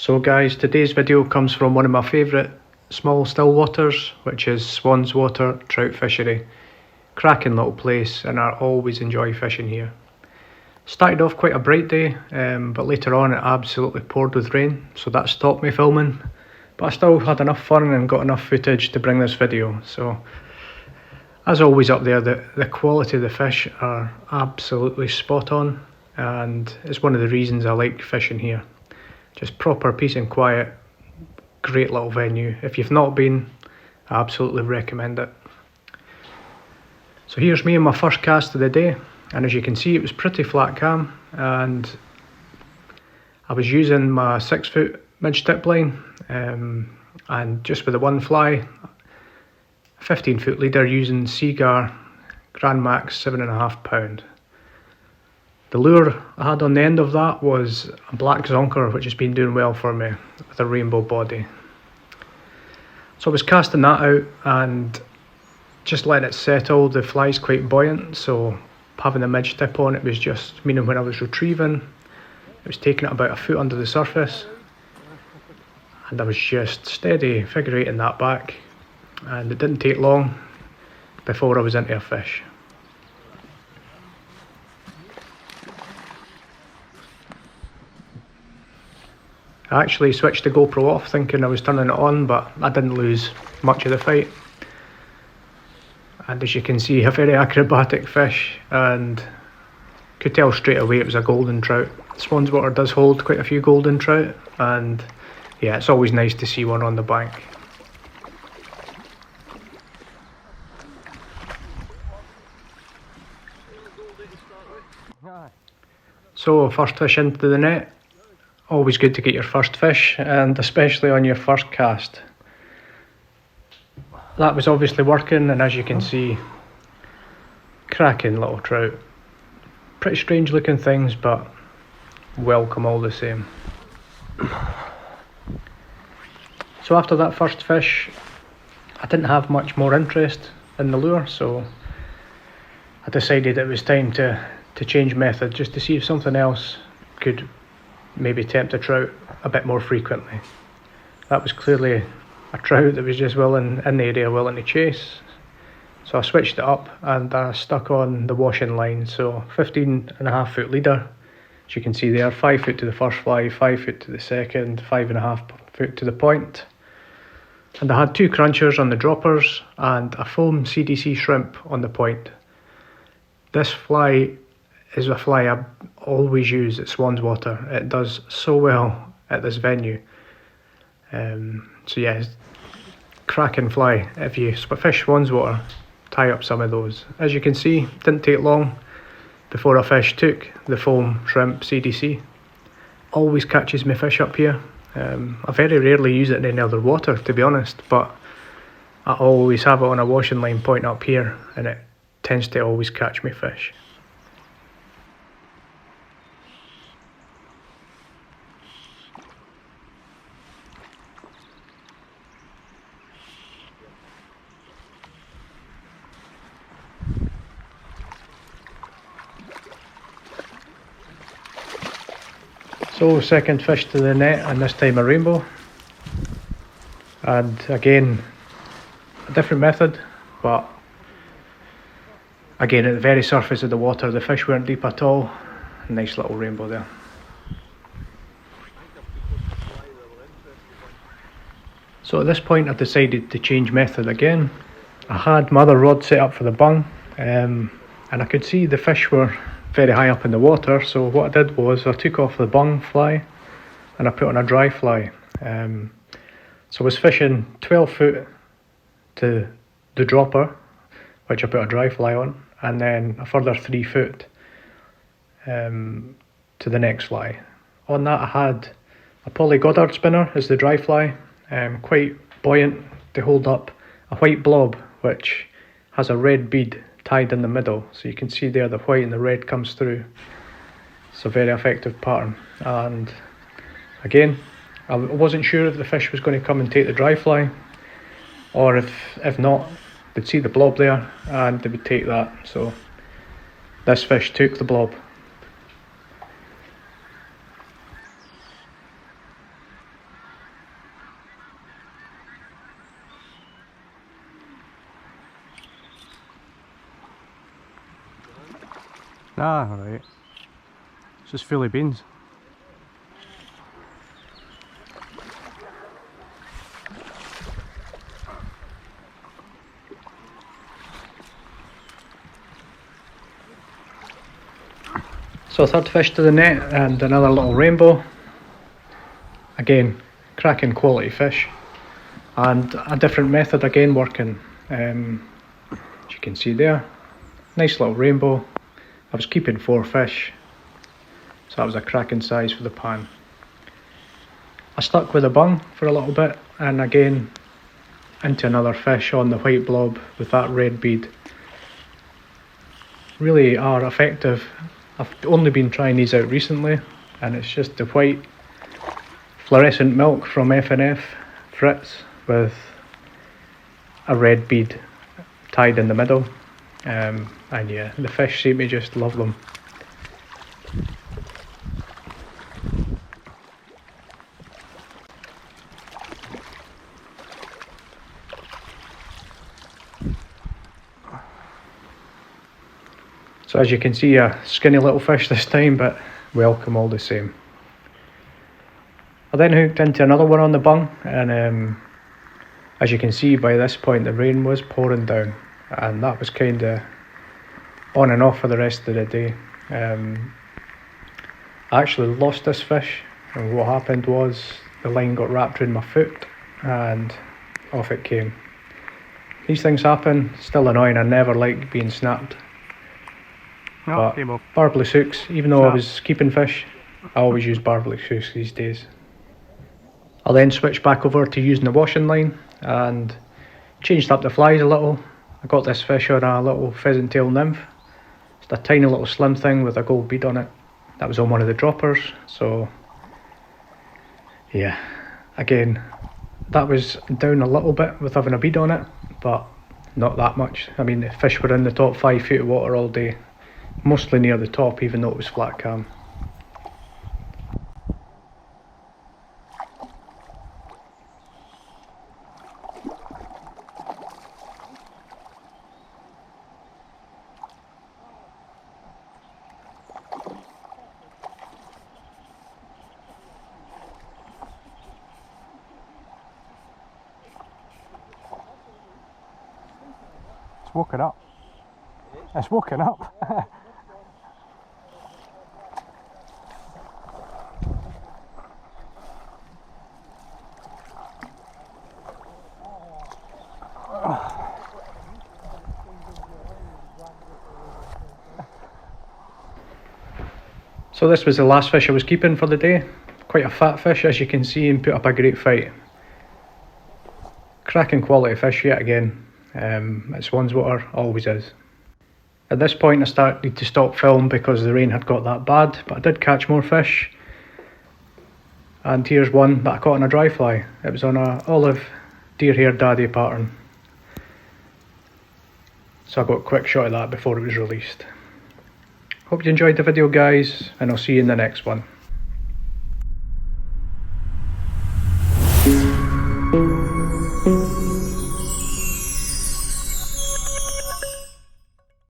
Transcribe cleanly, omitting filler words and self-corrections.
So guys, today's video comes from one of my favourite small still waters, which is Swanswater Trout Fishery. Cracking little place, and I always enjoy fishing here. Started off quite a bright day, but later on it absolutely poured with rain, so that stopped me filming. But I still had enough fun and got enough footage to bring this video. So as always up there, the quality of the fish are absolutely spot on, and it's one of the reasons I like fishing here. Just proper peace and quiet, great little venue. If you've not been, I absolutely recommend it. So here's me and my first cast of the day, and as you can see it was pretty flat cam, and I was using my 6-foot midge tip line, and just with the one fly, 15-foot leader using Seagar Grand Max 7.5 pound. The lure I had on the end of that was a black zonker, which has been doing well for me with a rainbow body. So I was casting that out and just letting it settle. The fly's quite buoyant, so having the midge tip on it was just meaning when I was retrieving, it was taking it about a foot under the surface, and I was just steady figure eighting that back, and it didn't take long before I was into a fish. I actually switched the GoPro off thinking I was turning it on, but I didn't lose much of the fight. And as you can see, a very acrobatic fish, and could tell straight away it was a golden trout. Swanswater does hold quite a few golden trout, and yeah, it's always nice to see one on the bank. So first fish into the net. Always good to get your first fish, and especially on your first cast. That was obviously working, and as you can see, cracking little trout. Pretty strange looking things, but welcome all the same. So after that first fish, I didn't have much more interest in the lure, so I decided it was time to change method, just to see if something else could maybe tempt a trout a bit more frequently. That was clearly a trout that was just in the area willing to chase. So I switched it up and I stuck on the washing line, so 15.5 foot leader. As you can see there, 5 foot to the first fly, 5 foot to the second, 5.5 foot to the point. And I had 2 crunchers on the droppers and a foam CDC shrimp on the point. This fly is a fly I always use at Swanswater. It does so well at this venue. So yeah, cracking fly. If you fish Swanswater, tie up some of those. As you can see, didn't take long before a fish took the foam shrimp CDC. Always catches me fish up here. I very rarely use it in any other water, to be honest, but I always have it on a washing line point up here, and it tends to always catch me fish. So second fish to the net, and this time a rainbow. And again, a different method, but again at the very surface of the water, the fish weren't deep at all. Nice little rainbow there. So at this point I decided to change method again. I had my other rod set up for the bung, and I could see the fish were very high up in the water, so what I did was I took off the bung fly and I put on a dry fly. So I was fishing 12 foot to the dropper, which I put a dry fly on, and then a further 3 foot to the next fly. On that I had a poly Goddard spinner as the dry fly, quite buoyant to hold up a white blob which has a red bead tied in the middle, so you can see there the white and the red comes through. It's a very effective pattern, and again I wasn't sure if the fish was going to come and take the dry fly, or if not, they'd see the blob there and they would take that. So this fish took the blob. Ah, alright. It's just full of beans. So third fish to the net and another little rainbow. Again, cracking quality fish. And a different method again working. As you can see there, nice little rainbow. I was keeping 4 fish, so that was a cracking size for the pan. I stuck with a bung for a little bit, and again into another fish on the white blob with that red bead. Really are effective. I've only been trying these out recently, and it's just the white fluorescent milk from F&F Fritz with a red bead tied in the middle, and yeah, the fish seem to just love them. So as you can see, a skinny little fish this time, but welcome all the same. I then hooked into another one on the bung, and as you can see by this point the rain was pouring down, and that was kind of on and off for the rest of the day. I actually lost this fish, and what happened was the line got wrapped around my foot and off it came. These things happen, still annoying. I never liked being snapped. No, but barbless hooks, even though I was keeping fish, I always use barbless hooks these days. I'll then switch back over to using the washing line and changed up the flies a little. I got this fish on a little pheasant tail nymph. It's a tiny little slim thing with a gold bead on it. That was on one of the droppers, so yeah, again, that was down a little bit with having a bead on it, but not that much. I mean, the fish were in the top 5 feet of water all day, mostly near the top, even though it was flat cam. It's woken up. It's woken up. So this was the last fish I was keeping for the day. Quite a fat fish, as you can see, and put up a great fight. Cracking quality fish yet again. At Swanswater, always is. At this point I started to stop film because the rain had got that bad, but I did catch more fish. And here's one that I caught on a dry fly. It was on a olive deer hair daddy pattern. So I got a quick shot of that before it was released. Hope you enjoyed the video guys, and I'll see you in the next one.